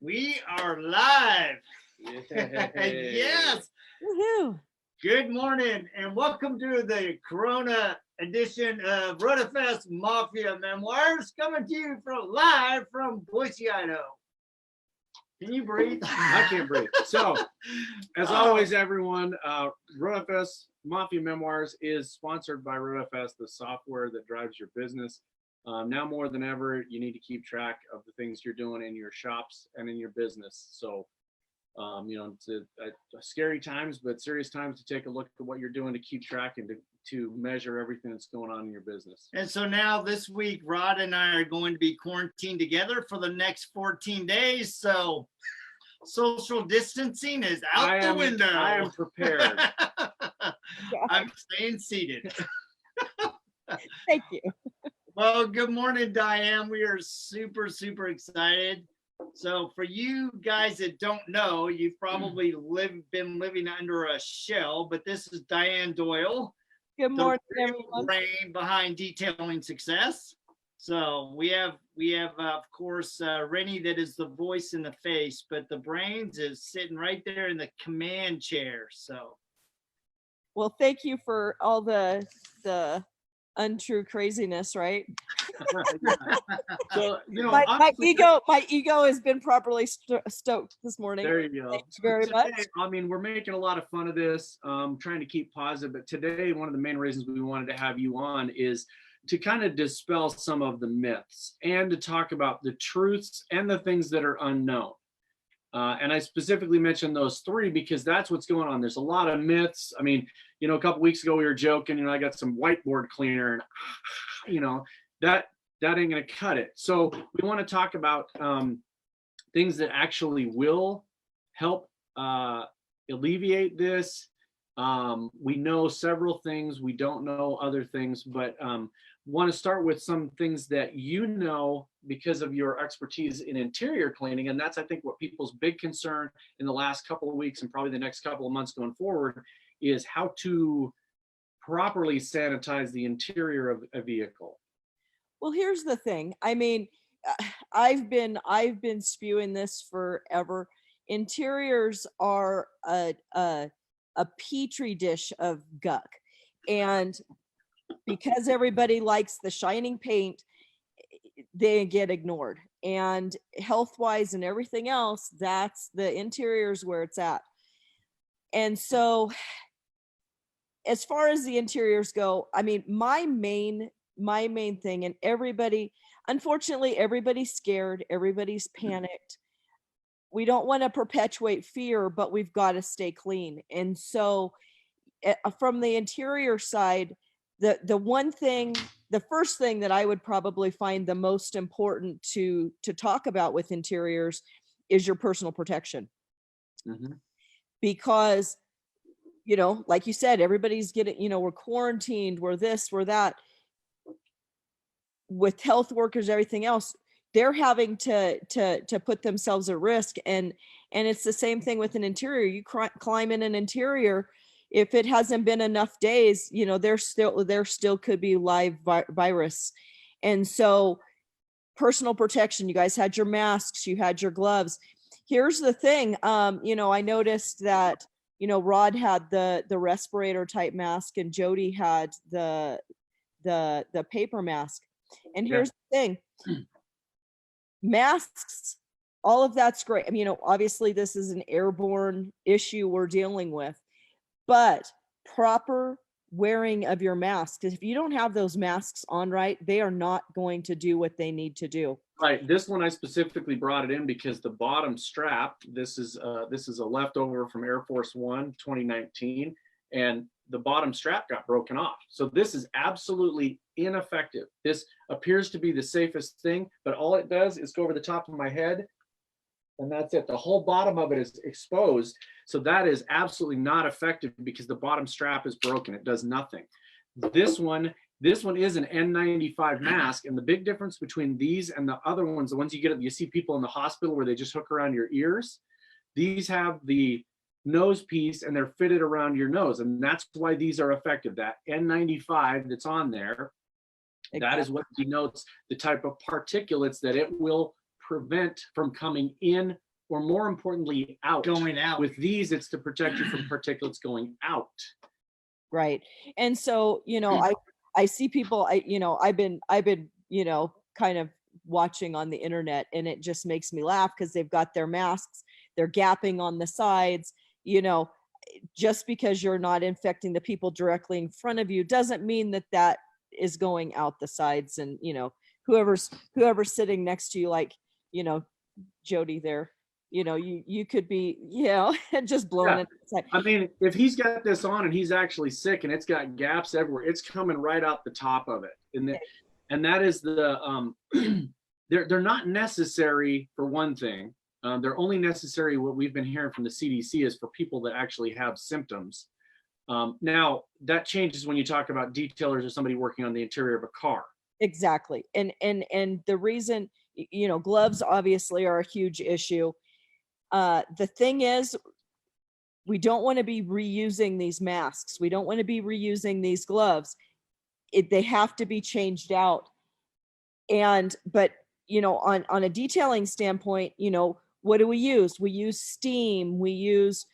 We are live. Yay. Yes. Woohoo. Good morning and welcome to the Corona edition of RoadFS Mafia Memoirs, coming to you live from Boise, Idaho. Can you breathe? I can't breathe. So, as always, everyone, RoadFS Mafia Memoirs is sponsored by RoadFS, the software that drives your business. Now more than ever, you need to keep track of the things you're doing in your shops and in your business. So, it's scary times, but serious times to take a look at what you're doing to keep track and to measure everything that's going on in your business. And so now this week, Rod and I are going to be quarantined together for the next 14 days. So social distancing is out the window. I am prepared. I'm staying seated. Thank you. Well, good morning, Diane. We are super, super excited. So for you guys that don't know, you've probably been living under a shell, but this is Diane Doyle. Good morning, the everyone. brain behind detailing success. So we have of course, Rennie, that is the voice in the face, but the brains is sitting right there in the command chair. So, Well, thank you for all the untrue craziness, right? So, my ego has been properly stoked this morning. There you go. Thank you very Today, much. I mean, we're making a lot of fun of this, trying to keep positive, but today, one of the main reasons we wanted to have you on is to kind of dispel some of the myths and to talk about the truths and the things that are unknown. And I specifically mentioned those three because that's what's going on. There's a lot of myths. I mean, a couple weeks ago we were joking, I got some whiteboard cleaner and, that ain't going to cut it. So we want to talk about things that actually will help alleviate this. We know several things. We don't know other things, but want to start with some things that because of your expertise in interior cleaning. And that's, I think, what people's big concern in the last couple of weeks and probably the next couple of months going forward is how to properly sanitize the interior of a vehicle. Well, here's the thing. I mean, I've been spewing this forever. Interiors are a petri dish of guck, and because everybody likes the shining paint, they get ignored. And health-wise and everything else, that's the interiors where it's at. And so, as far as the interiors go, I mean, my main thing, and unfortunately, everybody's scared, everybody's panicked. We don't want to perpetuate fear, but we've got to stay clean. And so from the interior side, the first thing that I would probably find the most important to talk about with interiors is your personal protection. Mm-hmm. Because, like you said, everybody's getting, we're quarantined, we're this, we're that. With health workers, everything else, they're having to put themselves at risk. And it's the same thing with an interior. You climb in an interior, if it hasn't been enough there still could be live virus. And so personal protection, you guys had your masks, you had your gloves. Here's the thing. I noticed that, Rod had the respirator type mask and Jody had the paper mask. And here's the thing. Masks, all of that's great. I mean, obviously this is an airborne issue we're dealing with, but proper wearing of your mask, because if you don't have those masks on right, they are not going to do what they need to do. Right. This one I specifically brought it in because the bottom strap, this is a leftover from Air Force One 2019, and the bottom strap got broken off. So this is absolutely ineffective. This appears to be the safest thing, but all it does is go over the top of my head, and that's it. The whole bottom of it is exposed. So that is absolutely not effective because the bottom strap is broken. It does nothing. This one is an N95 mask, and the big difference between these and the other ones, the ones you see people in the hospital where they just hook around your ears, these have the nose piece and they're fitted around your nose, and that's why these are effective. That N95 that's on there, that is what denotes the type of particulates that it will prevent from coming in or more importantly, out. Going out. With these, it's to protect you from particulates going out. Right. And so, I see people, I've been, kind of watching on the internet, and it just makes me laugh because they've got their masks, they're gapping on the sides, just because you're not infecting the people directly in front of you doesn't mean that is going out the sides. And, whoever's sitting next to you, like, Jody there, you could be, just blowing it aside. I mean, if he's got this on and he's actually sick and it's got gaps everywhere, it's coming right out the top of it. And that is the, they're not necessary for one thing. They're only necessary, what we've been hearing from the CDC, is for people that actually have symptoms. Now, that changes when you talk about detailers or somebody working on the interior of a car. Exactly. And the reason, gloves obviously are a huge issue. The thing is, we don't want to be reusing these masks. We don't want to be reusing these gloves. They have to be changed out. But on a detailing standpoint, what do we use? We use steam. We use,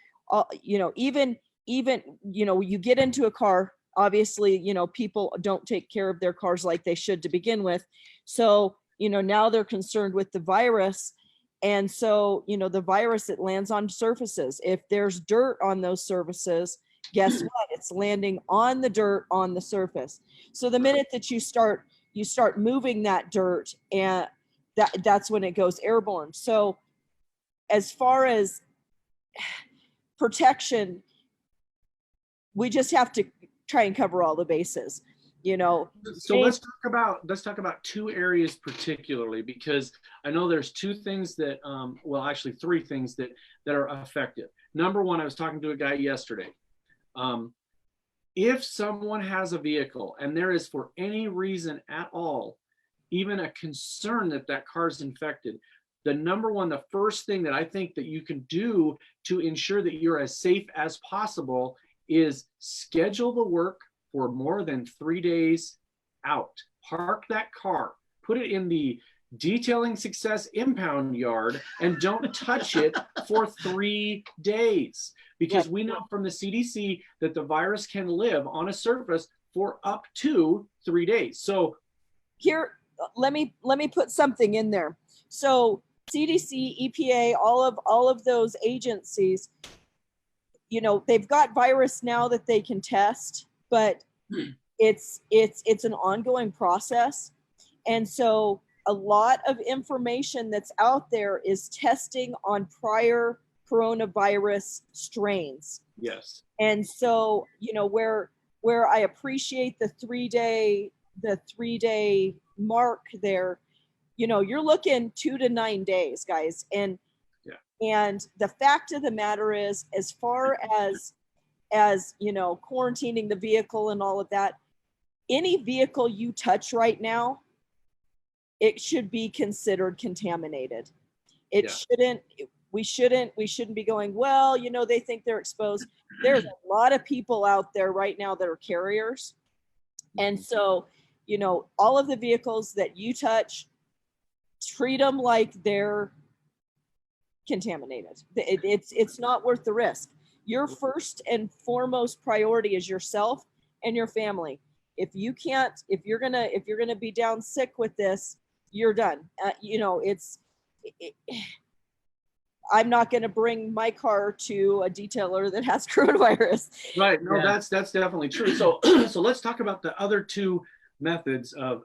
even you get into a car, obviously, people don't take care of their cars like they should to begin with. So, now they're concerned with the virus. And so, the virus, it lands on surfaces. If there's dirt on those surfaces, guess what? It's landing on the dirt on the surface. So the minute that you start moving that dirt, and that's when it goes airborne. So as far as protection, we just have to try and cover all the bases, So let's talk about two areas particularly, because I know there's two things that, well, actually three things that are effective. Number one, I was talking to a guy yesterday. If someone has a vehicle and there is, for any reason at all, even a concern that car is infected, the first thing that I think that you can do to ensure that you're as safe as possible is schedule the work for more than 3 days out. Park that car, put it in the detailing success impound yard, and don't touch it for 3 days. Because we know from the CDC that the virus can live on a surface for up to 3 days. So here, let me put something in there. So CDC, EPA, all of those agencies, they've got virus now that they can test, but it's an ongoing process. And so a lot of information that's out there is testing on prior coronavirus strains. Yes. And so, where I appreciate the 3 day mark there, you're looking 2 to 9 days, guys. And the fact of the matter is, as far as quarantining the vehicle and all of that, any vehicle you touch right now, it should be considered contaminated. We shouldn't be going, well, they think they're exposed. There's a lot of people out there right now that are carriers. And so, all of the vehicles that you touch, treat them like they're contaminated. It's not worth the risk. Your first and foremost priority is yourself and your family. If you're gonna be down sick with this, you're done. I'm not going to bring my car to a detailer that has coronavirus. Right. No, that's definitely true. So let's talk about the other two methods of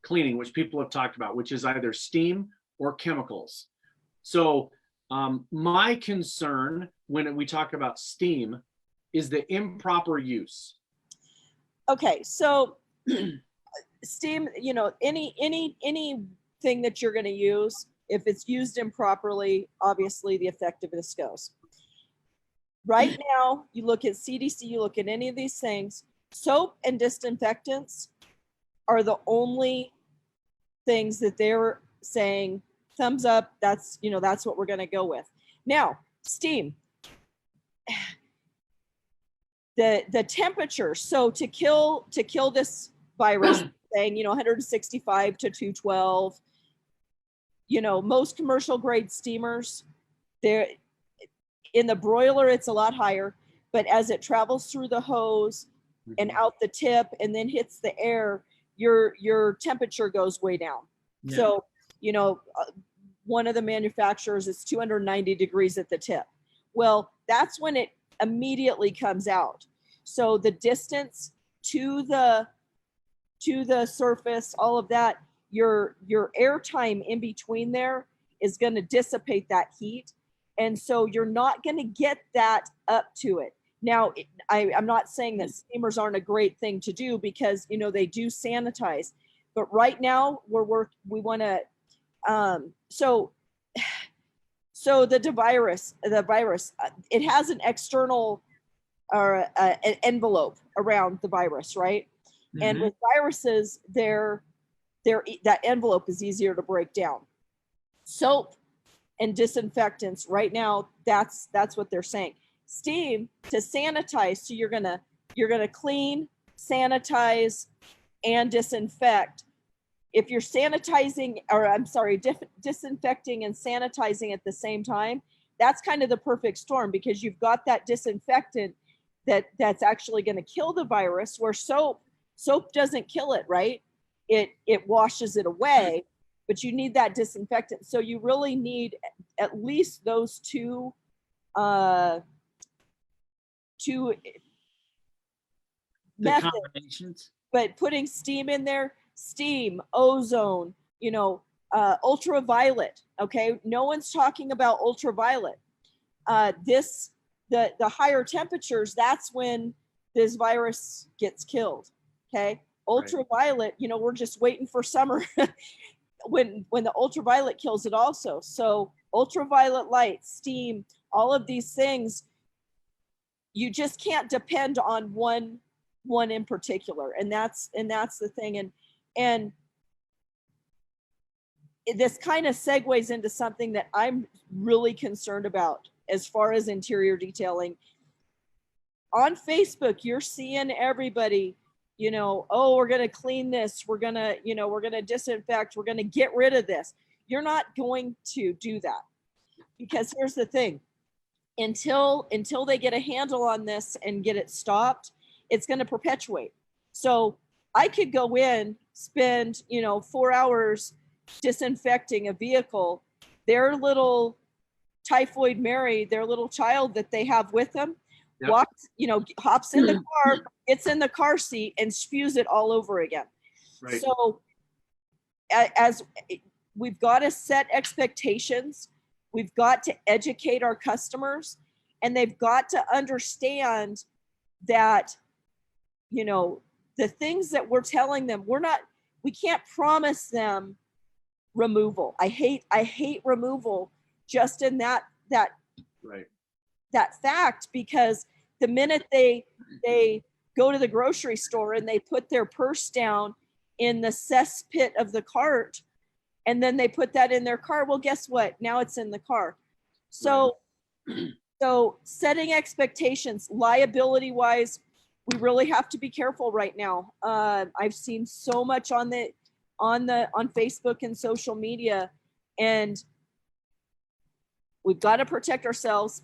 cleaning, which people have talked about, which is either steam or chemicals. So my concern when we talk about steam is the improper use. Okay. So steam, anything that you're going to use, if it's used improperly, obviously the effectiveness goes. Right now, you look at CDC, you look at any of these things, soap and disinfectants are the only things that they're saying, thumbs up, that's what we're going to go with. Now, steam. The temperature, so to kill this virus, saying 165 to 212, you know, most commercial grade steamers, they're in the broiler, it's a lot higher, but as it travels through the hose and out the tip and then hits the air, your temperature goes way down. Yeah. So, you know, one of the manufacturers is 290 degrees at the tip. Well, that's when it immediately comes out. So the distance to the surface, all of that, your air time in between there is going to dissipate that heat. And so you're not going to get that up to it. Now, I'm not saying that steamers aren't a great thing to do, because, you know, they do sanitize. But right now we want to, so the virus, it has an external or an envelope around the virus, right? Mm-hmm. And with viruses, that envelope is easier to break down. Soap and disinfectants, right now, that's what they're saying. Steam to sanitize, so you're gonna clean, sanitize, and disinfect. If you're sanitizing, or I'm sorry, disinfecting and sanitizing at the same time, that's kind of the perfect storm, because you've got that disinfectant that's actually going to kill the virus, where soap doesn't kill it, right? It washes it away, but you need that disinfectant. So you really need at least those two methods. Combinations. But putting steam in there, steam, ozone, you know, ultraviolet. Okay, no one's talking about ultraviolet. The higher temperatures, that's when this virus gets killed. Okay, ultraviolet, you know, we're just waiting for summer when the ultraviolet kills it also. So ultraviolet light, steam, all of these things, you just can't depend on one in particular, and that's the thing. And this kind of segues into something that I'm really concerned about as far as interior detailing. On Facebook, you're seeing everybody, you know, oh, we're going to clean this, we're going to disinfect, we're going to get rid of this. You're not going to do that, because here's the thing. Until they get a handle on this and get it stopped, it's going to perpetuate. So I could go in, spend, 4 hours disinfecting a vehicle. Their little typhoid Mary, their little child that they have with them, walks, hops in the car, gets in the car seat, and spews it all over again. Right. So as we've got to set expectations, we've got to educate our customers, and they've got to understand that, the things that we're telling them, we can't promise them removal. I hate removal just in that right. That fact, because the minute they go to the grocery store and they put their purse down in the cesspit of the cart, and then they put that in their car, well, guess what? Now it's in the car. So, right. So setting expectations, liability wise, we really have to be careful right now. I've seen so much on Facebook and social media, and we've got to protect ourselves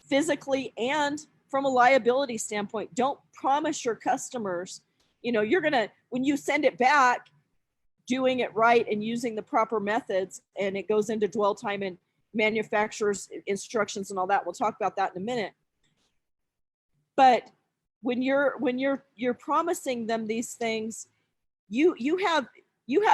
physically and from a liability standpoint. Don't promise your customers, you're going to, when you send it back, doing it right and using the proper methods, and it goes into dwell time and manufacturer's instructions and all that. We'll talk about that in a minute. But when you're promising them these things, you have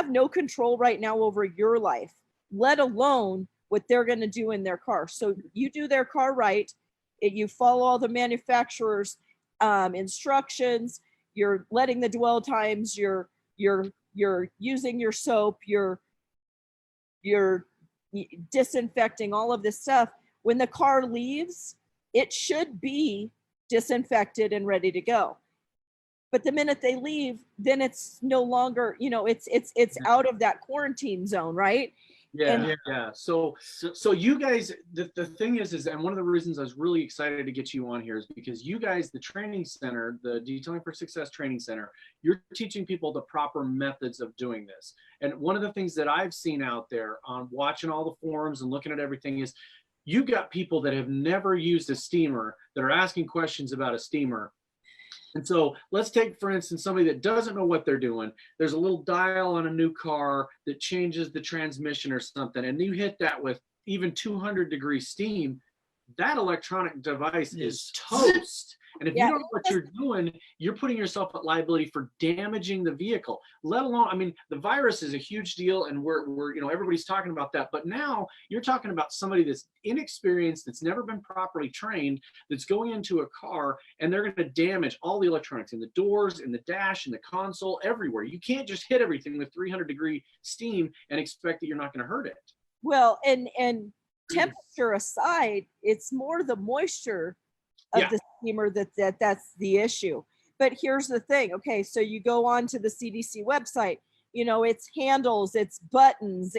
no control right now over your life, let alone what they're going to do in their car. So you do their car right, you follow all the manufacturer's instructions, you're letting the dwell times, you're using your soap, you're disinfecting, all of this stuff. When the car leaves, it should be disinfected and ready to go. But the minute they leave, then it's no longer, it's out of that quarantine zone, right? Yeah. So you guys, the thing is, and one of the reasons I was really excited to get you on here is because you guys, the training center, the Detailing for Success Training Center, you're teaching people the proper methods of doing this. And one of the things that I've seen out there on watching all the forums and looking at everything is you've got people that have never used a steamer that are asking questions about a steamer. And so let's take, for instance, somebody that doesn't know what they're doing. There's a little dial on a new car that changes the transmission or something, and you hit that with even 200-degree steam, that electronic device is toast. And if you don't know what you're doing, you're putting yourself at liability for damaging the vehicle, let alone, I mean, the virus is a huge deal and we're you know, everybody's talking about that. But now you're talking about somebody that's inexperienced, that's never been properly trained, that's going into a car and they're going to damage all the electronics in the doors, in the dash, in the console, everywhere. You can't just hit everything with 300-degree steam and expect that you're not going to hurt it. Well, and temperature aside, it's more the moisture of the steamer that's the issue. But here's the thing. Okay, so you go on to the CDC website, you know, it's handles, it's buttons,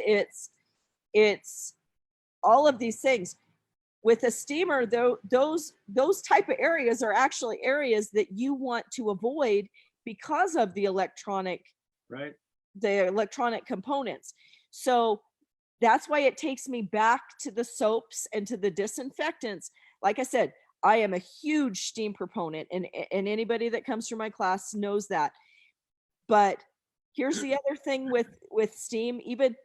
it's all of these things. With a steamer, though, those type of areas are actually areas that you want to avoid because of the electronic components. So that's why it takes me back to the soaps and to the disinfectants. Like I said, I am a huge steam proponent, and anybody that comes through my class knows that. But here's the other thing with steam, even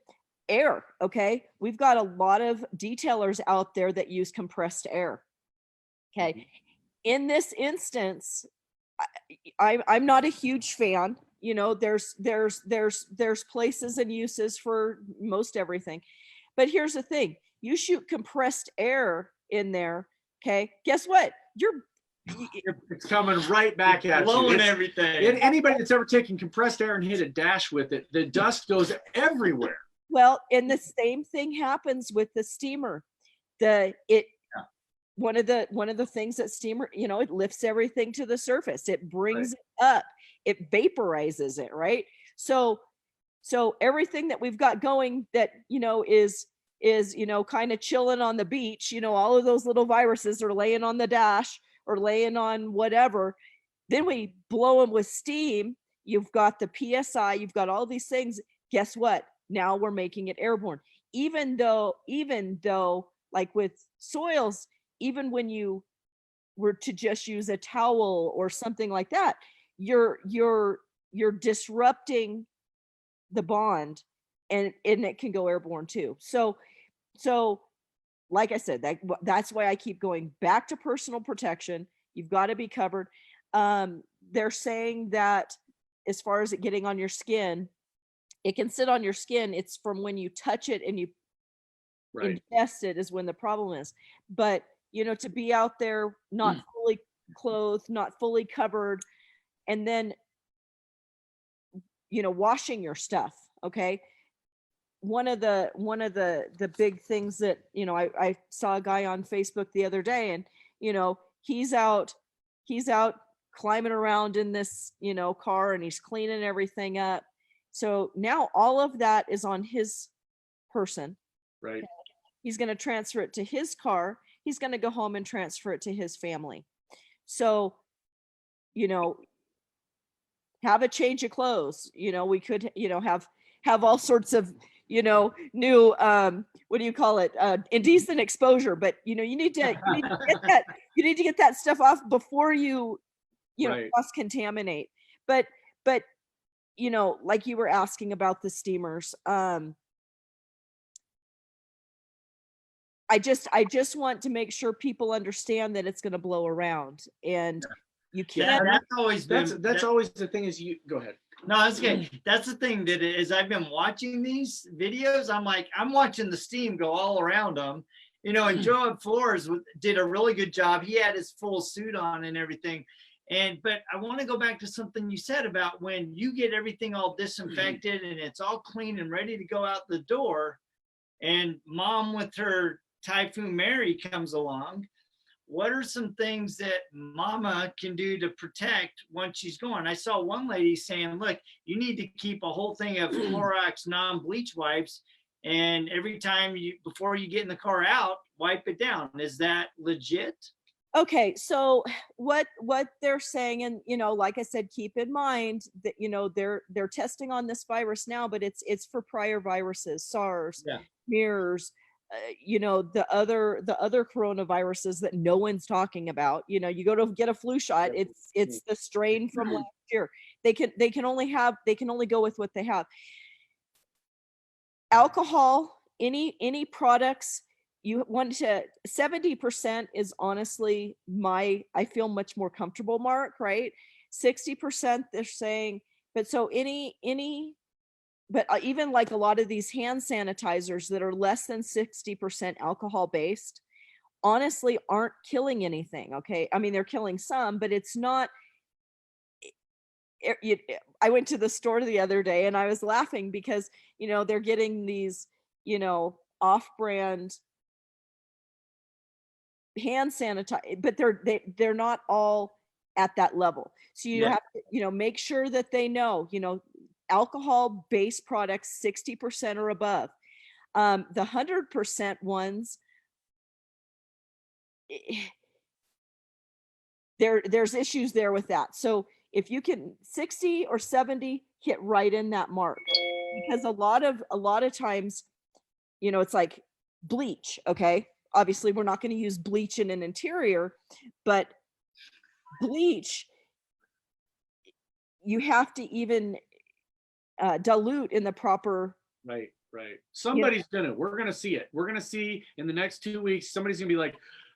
air. Okay, we've got a lot of detailers out there that use compressed air. Okay, in this instance, I'm not a huge fan. You know, there's places and uses for most everything. But here's the thing, you shoot compressed air in there, okay, guess what? It's coming right back at you. Blowing everything. Anybody that's ever taken compressed air and hit a dash with it, the dust goes everywhere. And the same thing happens with the steamer. One of the things that steamer, you know, it lifts everything to the surface. It brings it up. It vaporizes it, right? So everything that we've got going that, you know, is, you know, kind of chilling on the beach, you know, all of those little viruses are laying on the dash or laying on whatever. Then we blow them with steam. You've got the PSI, you've got all these things. Guess what? Now we're making it airborne. Even though, like with soils, even when you were to just use a towel or something like that, you're disrupting the bond, and it can go airborne too. So like I said, that's why I keep going back to personal protection. You've got to be covered. They're saying that as far as it getting on your skin, it can sit on your skin. It's from when you touch it and you ingest it is when the problem is. But, you know, to be out there, not fully clothed, not fully covered, and then, you know, washing your stuff. Okay. One of the big things that, you know, I saw a guy on Facebook the other day, and, you know, he's out climbing around in this, you know, car, and he's cleaning everything up. So now all of that is on his person. Right. He's going to transfer it to his car. He's going to go home and transfer it to his family. So, you know, have a change of clothes. You know, we could, you know, have all sorts of, you know, new, what do you call it? Indecent exposure. But, you know, you need to get that stuff off before you know, cross-contaminate. But, you know, like you were asking about the steamers, I just want to make sure people understand that it's going to blow around, and you can't. That's always the thing. Is you go ahead. No, that's okay. That's the thing, that as I've been watching these videos, I'm watching the steam go all around them, you know. And Joe Flores did a really good job. He had his full suit on and everything. But I want to go back to something you said about when you get everything all disinfected and it's all clean and ready to go out the door, and mom with her Typhoon Mary comes along. What are some things that mama can do to protect once she's gone? I saw one lady saying, look, you need to keep a whole thing of Clorox non-bleach wipes and every time before you get in the car out, wipe it down. Is that legit? Okay, so what they're saying, and like I said, keep in mind that they're testing on this virus now, but it's for prior viruses, SARS, Yeah. MERS, the other coronaviruses that no one's talking about. You go to get a flu shot, it's the strain from last year. They can only go with what they have. Alcohol, any products. You want to 70% is honestly I feel much more comfortable mark, right? 60% they're saying, but so but even like a lot of these hand sanitizers that are less than 60% alcohol based, honestly aren't killing anything. Okay. I mean, they're killing some, but it's not. I went to the store the other day and I was laughing because, they're getting these, off-brand hand sanitize, but they're not all at that level. So you have to, make sure that they know, alcohol based products 60% or above. The 100% ones, there's issues there with that. So if you can 60 or 70, hit right in that mark, because a lot of times, it's like bleach. Okay. Obviously we're not going to use bleach in an interior, but bleach, you have to even dilute in the proper. Right. Somebody's we're gonna see it. We're gonna see in the next 2 weeks, somebody's gonna be like,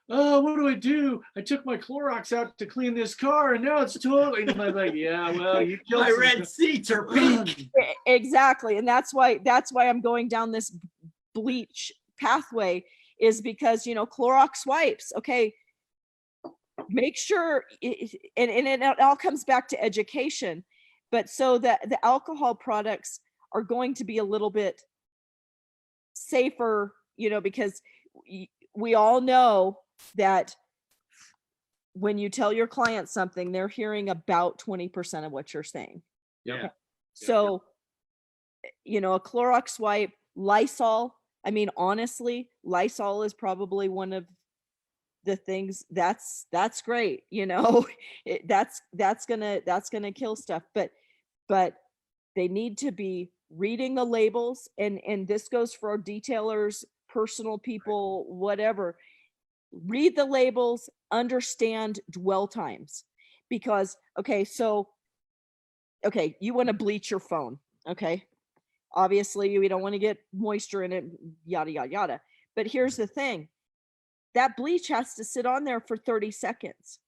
oh, what do? I took my Clorox out to clean this car and now it's totally. And I'm like, yeah, well, you killed my red seats are pink. Exactly. And that's why I'm going down this bleach pathway, is because, Clorox wipes. Okay. Make sure, and it all comes back to education, but so that the alcohol products are going to be a little bit safer, because we all know that when you tell your client something, they're hearing about 20% of what you're saying. Yeah. So, a Clorox wipe, Lysol. I mean, honestly, Lysol is probably one of the things that's great. That's gonna kill stuff, but they need to be reading the labels, and this goes for our detailers, personal people, whatever. Read the labels, understand dwell times, because you want to bleach your phone. Okay. Obviously we don't want to get moisture in it, yada, yada, yada. But here's the thing. That bleach has to sit on there for 30 seconds.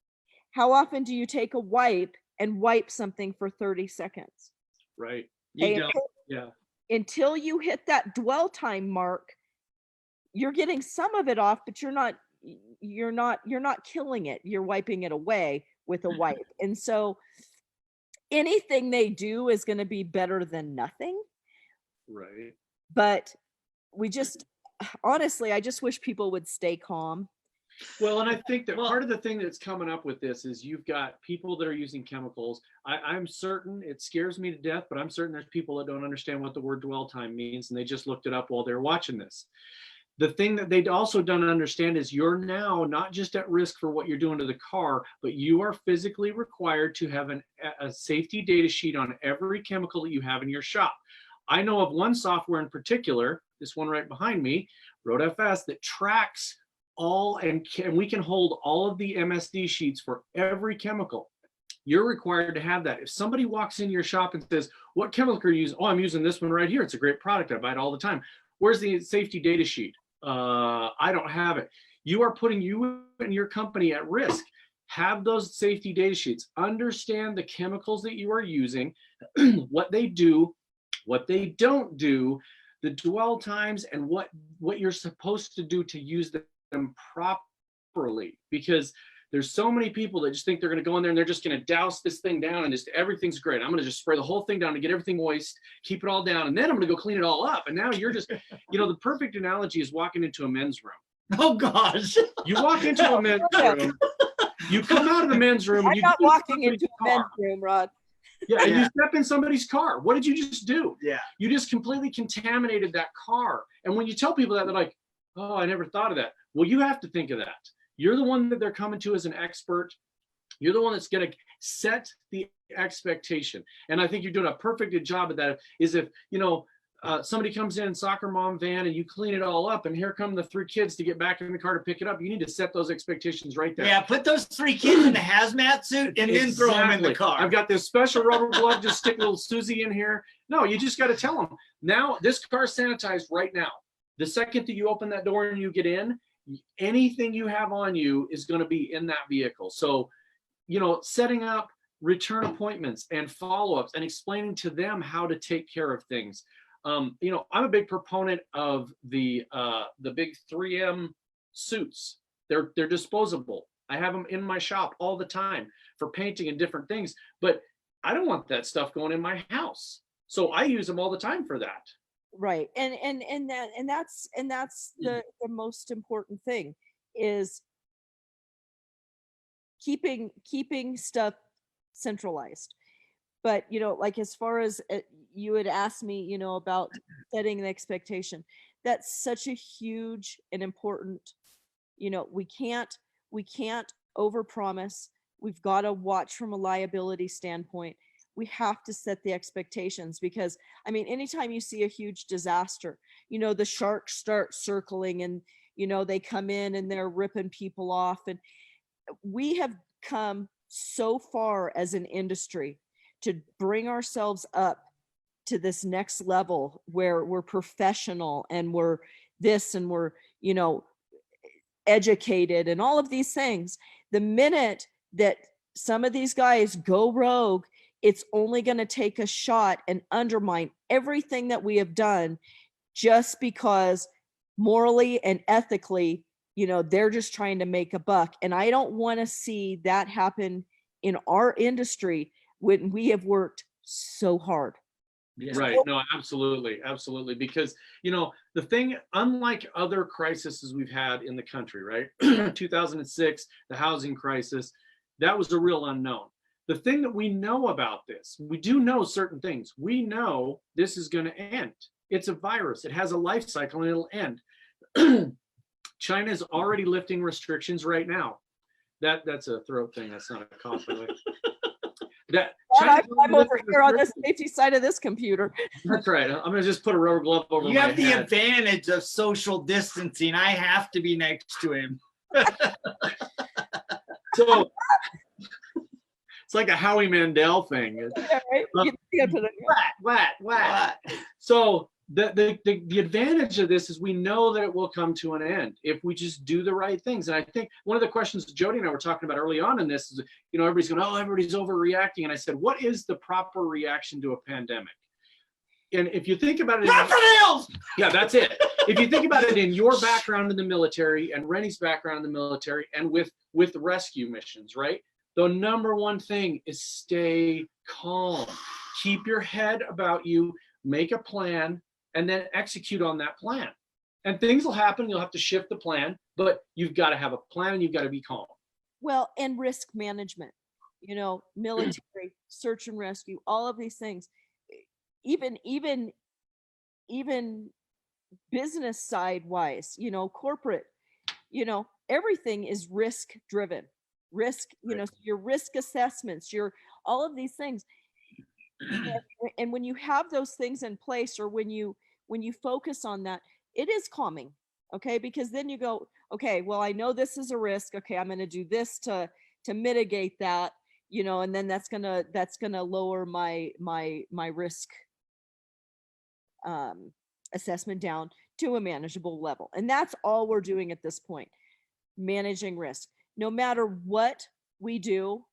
How often do you take a wipe and wipe something for 30 seconds? Right. Until you hit that dwell time mark, you're getting some of it off, but you're not killing it. You're wiping it away with a wipe. And so anything they do is going to be better than nothing. Right. But honestly, I just wish people would stay calm. Well, and I think that part of the thing that's coming up with this is you've got people that are using chemicals. I'm certain, it scares me to death, but I'm certain there's people that don't understand what the word dwell time means, and they just looked it up while they're watching this. The thing that they also don't understand is you're now not just at risk for what you're doing to the car, but you are physically required to have a safety data sheet on every chemical that you have in your shop. I know of one software in particular, this one right behind me, RoadFS, that tracks all, and we can hold all of the MSD sheets for every chemical. You're required to have that. If somebody walks in your shop and says, what chemical are you using? Oh, I'm using this one right here. It's a great product. I buy it all the time. Where's the safety data sheet? I don't have it. You are putting you and your company at risk. Have those safety data sheets. Understand the chemicals that you are using, what they do, what they don't do, the dwell times, and what you're supposed to do to use them properly. Because there's so many people that just think they're going to go in there and they're just going to douse this thing down and just everything's great. I'm going to just spray the whole thing down to get everything moist, keep it all down, and then I'm going to go clean it all up. And now you're just, the perfect analogy is walking into a men's room. Oh gosh. You walk into a men's room, you come out of the men's room. I'm not walking into a men's room, Rod. Yeah, and Yeah. you step in somebody's car. What did you just do? Yeah. You just completely contaminated that car. And when you tell people that, they're like, oh, I never thought of that. Well, you have to think of that. You're the one that they're coming to as an expert. You're the one that's going to set the expectation. And I think you're doing a perfect job of that. Is if, somebody comes in, soccer mom van, and you clean it all up, and here come the 3 kids to get back in the car to pick it up. You need to set those expectations right there. Yeah, put those 3 kids in a hazmat suit and then throw them in the car. I've got this special rubber glove, just stick little Susie in here. No, you just got to tell them, now this car's sanitized right now. The second that you open that door and you get in, anything you have on you is going to be in that vehicle. So, setting up return appointments and follow-ups and explaining to them how to take care of things. I'm a big proponent of the big 3M suits. They're disposable. I have them in my shop all the time for painting and different things, but I don't want that stuff going in my house. So I use them all the time for that. Right. And that's the most important thing is keeping stuff centralized. But, like as far as you had asked me, about setting the expectation, that's such a huge and important, we can't overpromise. We've got to watch from a liability standpoint. We have to set the expectations because, anytime you see a huge disaster, the sharks start circling and, they come in and they're ripping people off. And we have come so far as an industry to bring ourselves up to this next level where we're professional and we're this and we're, educated and all of these things. The minute that some of these guys go rogue, it's only going to take a shot and undermine everything that we have done just because morally and ethically, they're just trying to make a buck. And I don't want to see that happen in our industry when we have worked so hard. Yeah. Right. No, absolutely. Absolutely. Because, the thing, unlike other crises we've had in the country, right? 2006, the housing crisis, that was a real unknown. The thing that we know about this, we do know certain things. We know this is going to end. It's a virus. It has a life cycle and it'll end. China is already lifting restrictions right now. That's a throat thing. That's not a cough. I'm over here on the safety side of this computer. That's right. I'm gonna just put a rubber glove over my head. You have the advantage of social distancing. I have to be next to him. So it's like a Howie Mandel thing. Yeah, right? You gotta put it What? So the advantage of this is we know that it will come to an end if we just do the right things. And I think one of the questions Jody and I were talking about early on in this is, everybody's going, oh, everybody's overreacting. And I said, what is the proper reaction to a pandemic? And if you think about it, yeah, that's it. If you think about it in your background in the military and Rennie's background in the military and with rescue missions, right? The number one thing is stay calm. Keep your head about you, make a plan, and then execute on that plan. And things will happen. You'll have to shift the plan, but you've got to have a plan and you've got to be calm. Well, and risk management, military, search and rescue, all of these things, even business side wise, corporate, everything is risk driven. Risk, Right. your risk assessments, your all of these things. And when you have those things in place, or when you focus on that, it is calming. Okay, because then you go, okay, well, I know this is a risk. Okay, I'm going to do this to mitigate that, and then that's gonna lower my risk assessment down to a manageable level. And that's all we're doing at this point, managing risk. No matter what we do,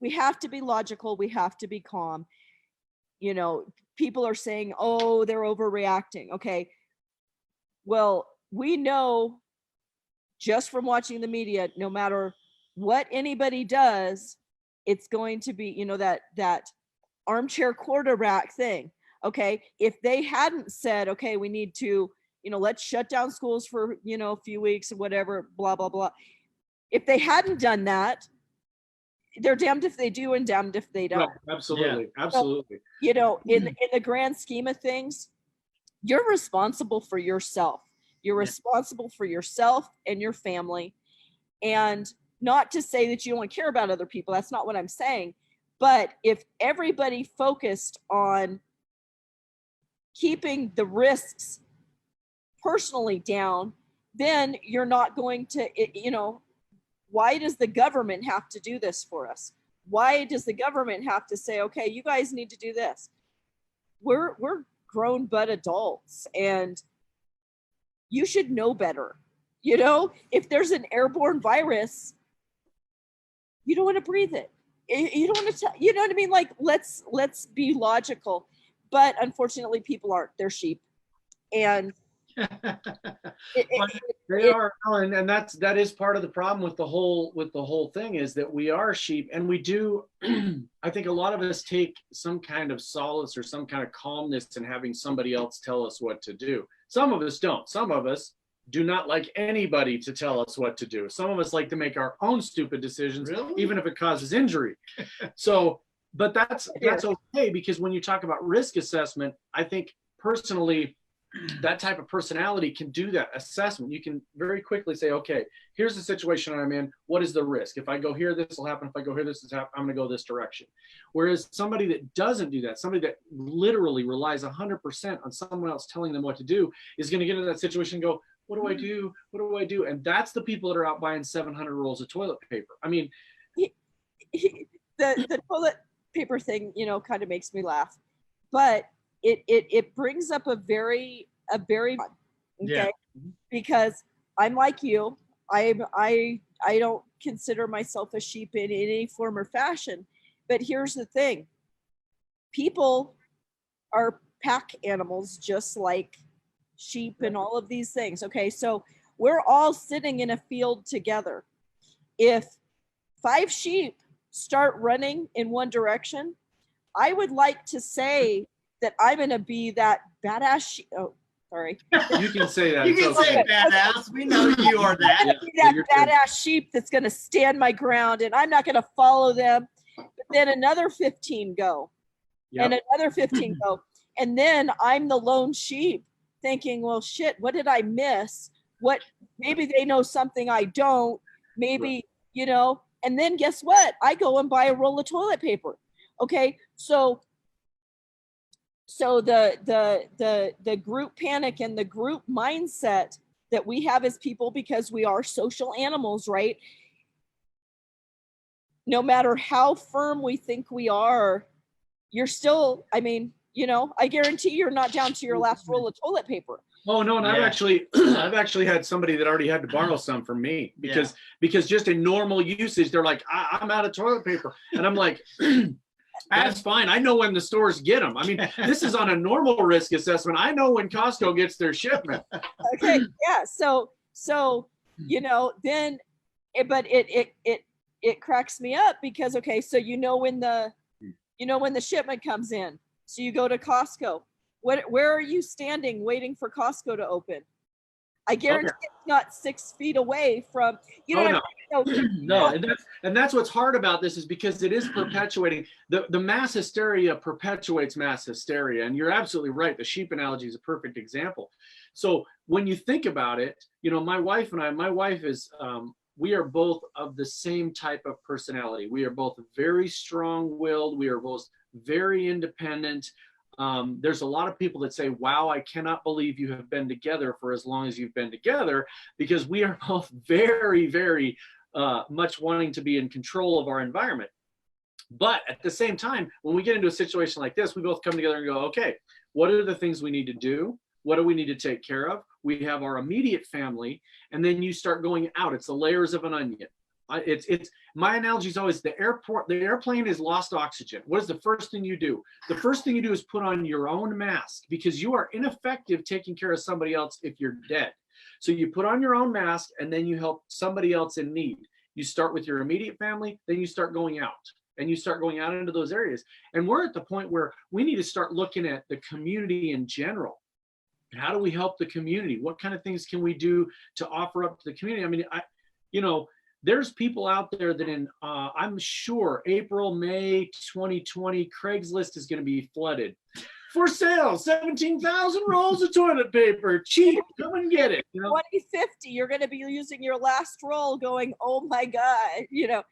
we have to be logical. We have to be calm. People are saying, oh, they're overreacting. Okay. Well, we know just from watching the media, no matter what anybody does, it's going to be, that armchair quarterback thing. Okay. If they hadn't said, okay, we need to, let's shut down schools for, a few weeks or whatever, blah, blah, blah. If they hadn't done that, they're damned if they do and damned if they don't. Right, absolutely, absolutely. So, you know, in the grand scheme of things, you're responsible for yourself. You're responsible for yourself and your family. And not to say that you don't care about other people. That's not what I'm saying. But if everybody focused on keeping the risks personally down, then you're not going to, you know, why does the government have to do this for us? Why does the government have to say, okay, you guys need to do this? We're grown but adults, and you should know better. You know, if there's an airborne virus, you don't want to breathe it. You don't want to tell, you know what I mean? Like, let's be logical. But unfortunately, people aren't. They're sheep. And they are, and that is part of the problem with the whole thing, is that we are sheep, and we do I think a lot of us take some kind of solace or some kind of calmness in having somebody else tell us what to do. Some of us don't. Some of us do not like anybody to tell us what to do. Some of us like to make our own stupid decisions, even if it causes injury. So, but that's okay, because when you talk about risk assessment, I think personally, that type of personality can do that assessment. You can very quickly say, okay, here's the situation I'm in. What is the risk? If I go here, this will happen. If I go here, this is happen. I'm going to go this direction. Whereas somebody that doesn't do that, somebody that literally relies 100% on someone else telling them what to do, is going to get into that situation and go, what do I do? What do I do? And that's the people that are out buying 700 rolls of toilet paper. I mean, the toilet paper thing, you know, kind of makes me laugh, but it brings up a very okay, because I'm like you. I don't consider myself a sheep in any form or fashion, but here's the thing: people are pack animals, just like sheep and all of these things. Okay, so we're all sitting in a field together. If 5 sheep start running in one direction, I would like to say that I'm going to be that badass sheep. Oh, sorry. You can say that. You can say badass. We know you are that. That badass sheep that's going to stand my ground, and I'm not going to follow them. But then another 15 go, and another 15 go. And then I'm the lone sheep thinking, well, shit, what did I miss? What, maybe they know something I don't, maybe, you know, and then guess what? I go and buy a roll of toilet paper. Okay. So the group panic and the group mindset that we have as people, because we are social animals, right? No matter how firm we think we are, you're still, I mean, you know, I guarantee you're not down to your last roll of toilet paper. Oh no, and I've actually had somebody that already had to borrow some from me because just in normal usage, they're like, I'm out of toilet paper, and I'm like, that's fine. I know when the stores get them. I mean, this is on a normal risk assessment. I know when Costco gets their shipment. Okay, yeah. So you know, then, but it cracks me up because, okay, so you know when the shipment comes in. So you go to Costco. Where are you standing waiting for Costco to open? I guarantee it's not 6 feet away from, you know. No, and that's what's hard about this, is because it is perpetuating. The mass hysteria perpetuates mass hysteria. And you're absolutely right. The sheep analogy is a perfect example. So when you think about it, you know, my wife is, we are both of the same type of personality. We are both very strong-willed. We are both very independent. There's a lot of people that say, wow, I cannot believe you have been together for as long as you've been together, because we are both very, very much wanting to be in control of our environment. But at the same time, when we get into a situation like this, we both come together and go, okay, what are the things we need to do? What do we need to take care of? We have our immediate family, and then you start going out. It's the layers of an onion. It's my analogy is always the airplane is lost oxygen. What is the first thing you do? The first thing you do is put on your own mask, because you are ineffective taking care of somebody else if you're dead. So you put on your own mask, and then you help somebody else in need. You start with your immediate family, then you start going out, and you start going out into those areas. And we're at the point where we need to start looking at the community in general. How do we help the community? What kind of things can we do to offer up to the community? I mean, There's people out there that in, I'm sure April, May 2020, Craigslist is going to be flooded. For sale, 17,000 rolls of toilet paper, cheap, come and get it. 2050, you're going to be using your last roll going, oh my God, No.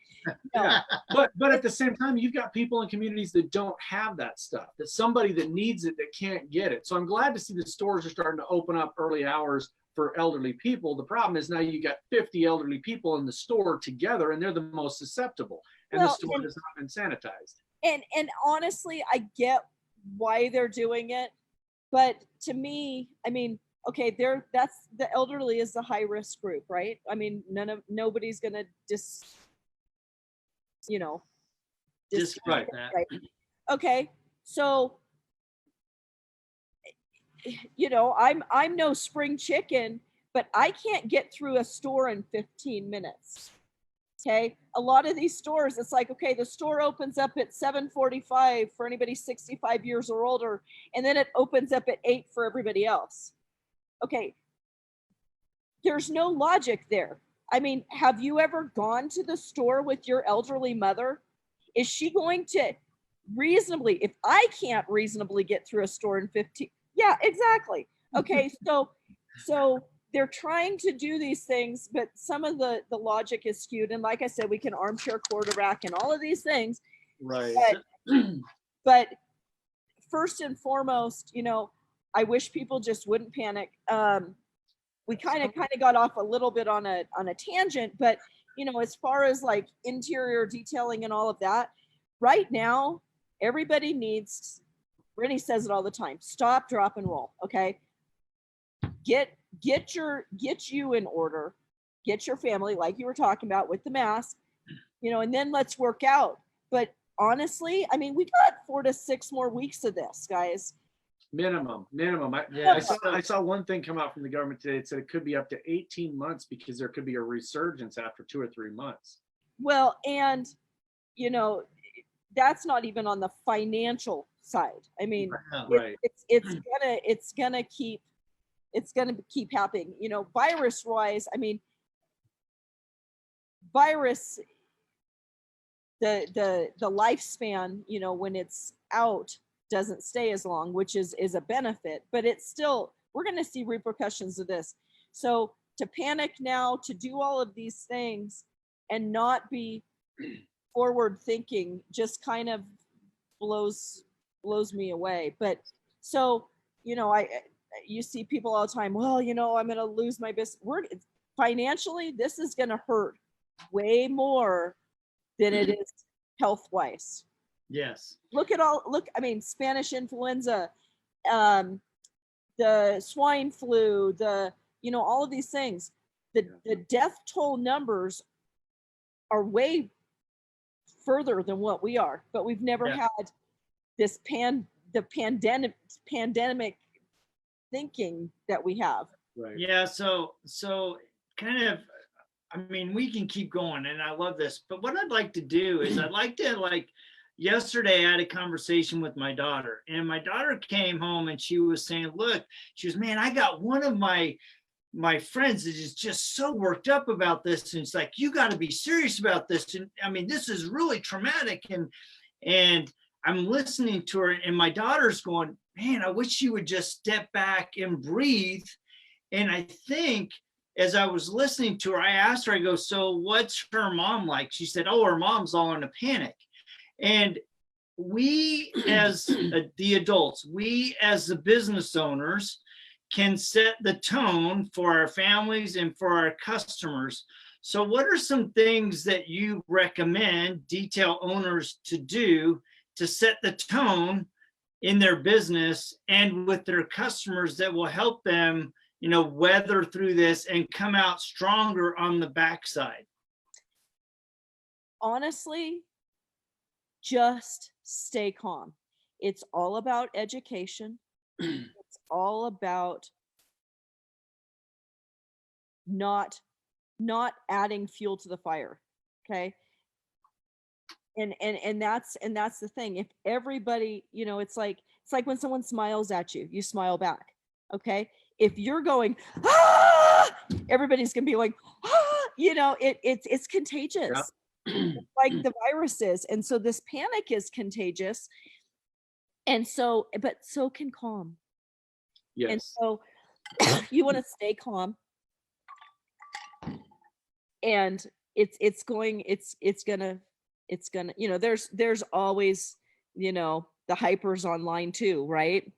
Yeah. But at the same time, you've got people in communities that don't have that stuff, that somebody that needs it that can't get it. So I'm glad to see the stores are starting to open up early hours for elderly people. The problem is now you got 50 elderly people in the store together, and they're the most susceptible, and the store has not been sanitized. And honestly, I get why they're doing it, but to me, I mean, okay, that's the elderly is the high risk group, right? I mean, nobody's gonna discount that. Right? Okay, so I'm no spring chicken, but I can't get through a store in 15 minutes. Okay, a lot of these stores, it's like, okay, the store opens up at 7:45 for anybody 65 years or older, and then it opens up at 8 for everybody else. Okay, there's no logic there. I mean, have you ever gone to the store with your elderly mother? Is she going to reasonably, if I can't reasonably get through a store in 15, yeah, exactly. Okay, so they're trying to do these things, but some of the logic is skewed. And like I said, we can armchair quarterback and all of these things. Right. But first and foremost, I wish people just wouldn't panic. We kind of got off a little bit on a tangent, but as far as like interior detailing and all of that, right now, everybody needs, Rennie says it all the time, stop, drop, and roll. Okay. Get you in order, get your family, like you were talking about with the mask, and then let's work out. But honestly, I mean, we got 4 to 6 more weeks of this, guys. Minimum. I saw one thing come out from the government today. It said it could be up to 18 months because there could be a resurgence after 2 or 3 months. Well, and that's not even on the financial side. I mean, right. it's gonna keep happening. Virus wise, I mean, virus, the lifespan, when it's out, doesn't stay as long, which is a benefit, but it's still, we're going to see repercussions of this. So to panic now, to do all of these things and not be forward thinking, just kind of blows me away. But so, you see people all the time, well, I'm going to lose my business. Financially, this is going to hurt way more than it is health wise. Yes. I mean, Spanish influenza, the swine flu, all of these things, the death toll numbers are way further than what we are, but we've never had this pandemic thinking that we have. Right. Yeah. So kind of, I mean, we can keep going and I love this, but what I'd like to do is yesterday I had a conversation with my daughter, and my daughter came home and she was saying, man, I got one of my friends that is just so worked up about this. And it's like, you got to be serious about this. And I mean, this is really traumatic. And I'm listening to her, and my daughter's going, man, I wish she would just step back and breathe. And I think as I was listening to her, I asked her, I go, so what's her mom like? She said, oh, her mom's all in a panic. And we as the adults, we as the business owners can set the tone for our families and for our customers. So what are some things that you recommend detail owners to do to set the tone in their business and with their customers that will help them, weather through this and come out stronger on the backside? Honestly, just stay calm. It's all about education. It's all about not adding fuel to the fire. Okay. And that's the thing. If everybody, it's like when someone smiles at you, you smile back. Okay. If you're going, ah, everybody's gonna be like, ah, it's contagious. Yeah. Like the virus is. And so this panic is contagious. And so, but so can calm. Yes. And so you want to stay calm. And it's gonna, there's always, the hypers online too, right?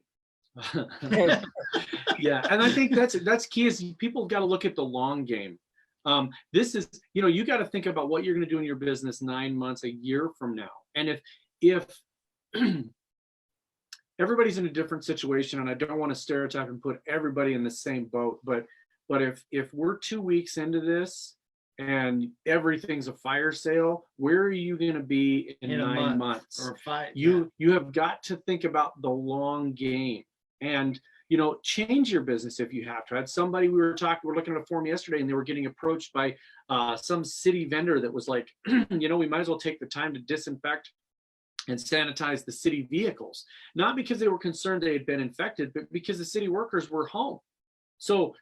Yeah, and I think that's key, is people got to look at the long game. This is, you got to think about what you're going to do in your business 9 months, a year from now. And if everybody's in a different situation, and I don't want to stereotype and put everybody in the same boat, but if we're 2 weeks into this and everything's a fire sale, where are you going to be in 9 months? Or 5. You have got to think about the long game, and change your business if you have to. I had somebody, we're looking at a form yesterday, and they were getting approached by some city vendor that was like, we might as well take the time to disinfect and sanitize the city vehicles, not because they were concerned they had been infected, but because the city workers were home. So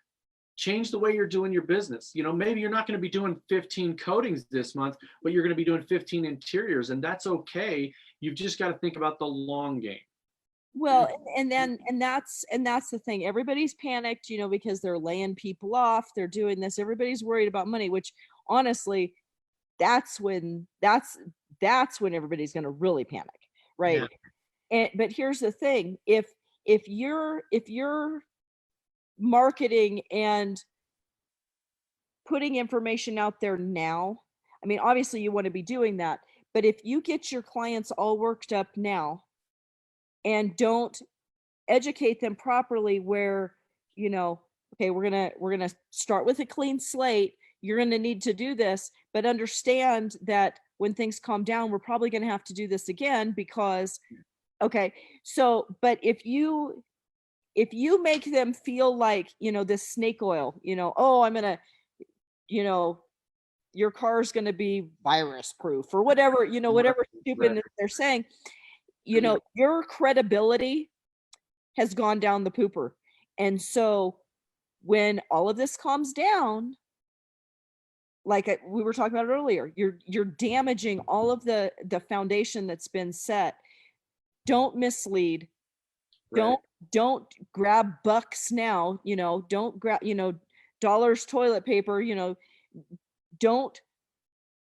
change the way you're doing your business. Maybe you're not going to be doing 15 coatings this month, but you're going to be doing 15 interiors, and that's okay. You've just got to think about the long game. Well, and that's the thing. Everybody's panicked, because they're laying people off. They're doing this. Everybody's worried about money, which honestly, that's when everybody's going to really panic, right? Yeah. But here's the thing: if you're marketing and putting information out there now, I mean, obviously you want to be doing that, but if you get your clients all worked up now and don't educate them properly, where, okay, we're gonna start with a clean slate. You're gonna need to do this, but understand that when things calm down, we're probably gonna have to do this again, because, okay. So, but if you make them feel like, this snake oil, oh, I'm gonna, your car's gonna be virus proof or whatever, whatever stupidness they're saying, your credibility has gone down the pooper. And so when all of this calms down, like we were talking about earlier, you're damaging all of the foundation that's been set. Don't mislead. Right. Don't grab bucks now, don't grab, dollars toilet paper,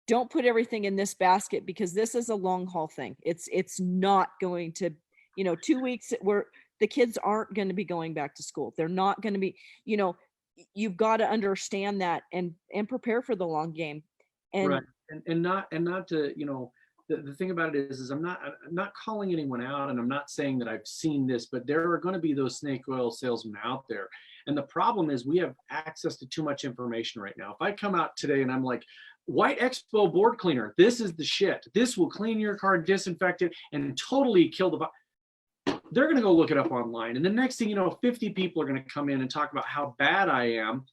don't put everything in this basket, because this is a long haul thing. It's not going to, 2 weeks where the kids aren't going to be going back to school. They're not going to be, you've got to understand that and prepare for the long game. And right. And not to, the thing about it is I'm not calling anyone out, and I'm not saying that I've seen this, but there are going to be those snake oil salesmen out there. And the problem is we have access to too much information right now. If I come out today and I'm like, White Expo board cleaner, this is the shit. This will clean your car, disinfect it, and totally kill the virus. They're going to go look it up online. And the next thing you know, 50 people are going to come in and talk about how bad I am.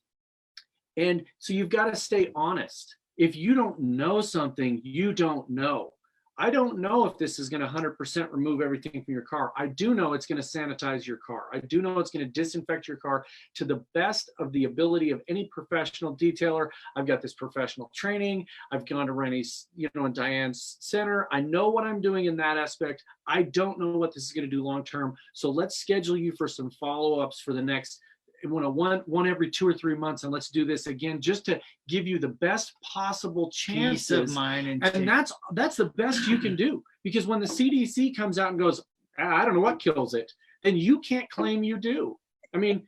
And so you've got to stay honest. If you don't know something, you don't know. I don't know if this is going to 100% remove everything from your car. I do know it's going to sanitize your car. I do know it's going to disinfect your car to the best of the ability of any professional detailer. I've got this professional training. I've gone to Rennie's, in Diane's center. I know what I'm doing in that aspect. I don't know what this is going to do long term. So let's schedule you for some follow-ups for the next one every 2 or 3 months, and let's do this again, just to give you the best possible chances. Peace of mind, and that's the best you can do, because when the CDC comes out and goes, I don't know what kills it, then you can't claim you do. I mean,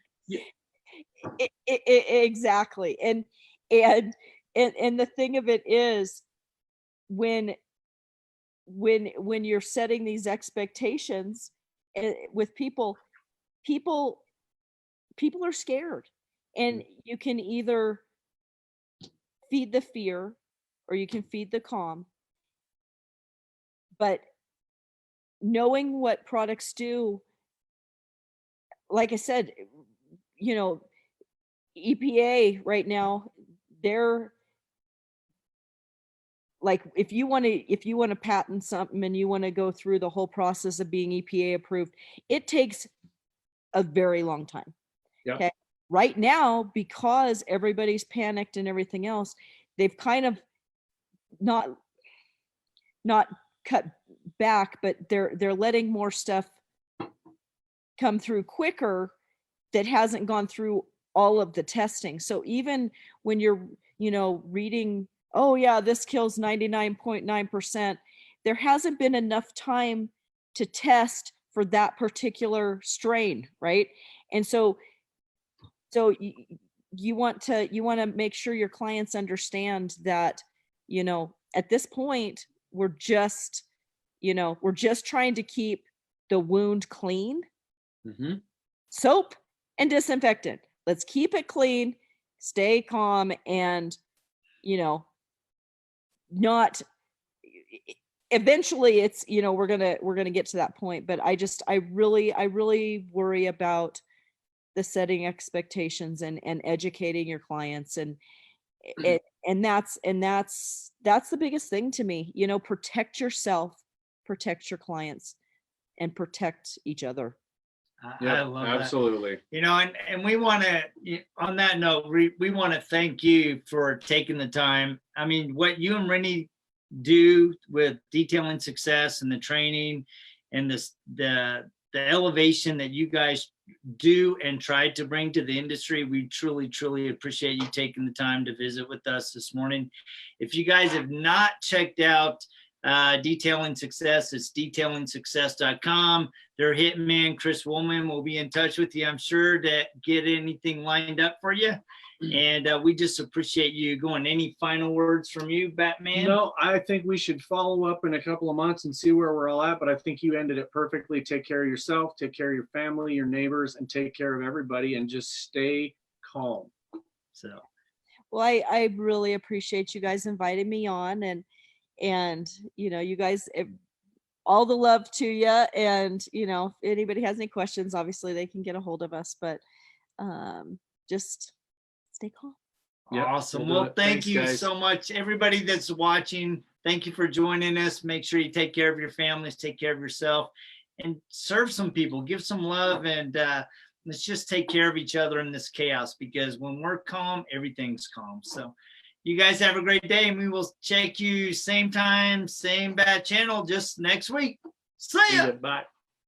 exactly. And the thing of it is, when you're setting these expectations with people are scared, and you can either feed the fear or you can feed the calm. But knowing what products do, like I said, EPA right now, they're like, if you want to patent something and you want to go through the whole process of being EPA approved, it takes a very long time. Yep. Okay. Right now, because everybody's panicked and everything else, they've kind of not cut back, but they're letting more stuff come through quicker that hasn't gone through all of the testing. So even when you're, reading, oh yeah, this kills 99.9%, there hasn't been enough time to test for that particular strain, right? And so you want to make sure your clients understand that, at this point, we're just trying to keep the wound clean. Mm-hmm. Soap and disinfectant. Let's keep it clean, stay calm, and not. Eventually, it's we're gonna get to that point. But I really worry about the setting expectations and educating your clients, and that's the biggest thing to me. Protect yourself, protect your clients, and protect each other. I love absolutely. that. And we want to, on that note, we want to thank you for taking the time. I mean, what you and Rennie do with Detailing Success and the training and the elevation that you guys do and try to bring to the industry, we truly, truly appreciate you taking the time to visit with us this morning. If you guys have not checked out Detailing Success, it's detailingsuccess.com. Their hitman, Chris Woolman, will be in touch with you, I'm sure, to get anything lined up for you. And we just appreciate you going. Any final words from you, Batman? No, I think we should follow up in a couple of months and see where we're all at. But I think you ended it perfectly. Take care of yourself, take care of your family, your neighbors, and take care of everybody, and just stay calm. So, well, I really appreciate you guys inviting me on, and you guys, all the love to you. And if anybody has any questions, obviously they can get a hold of us. But just stay calm. Yep, awesome. Well, thank you so much, everybody that's watching. Thank you for joining us. Make sure you take care of your families, take care of yourself, and serve some people. Give some love, and let's just take care of each other in this chaos, because when we're calm, everything's calm. So you guys have a great day, and we will check you same time, same bad channel, just next week. See ya. Bye.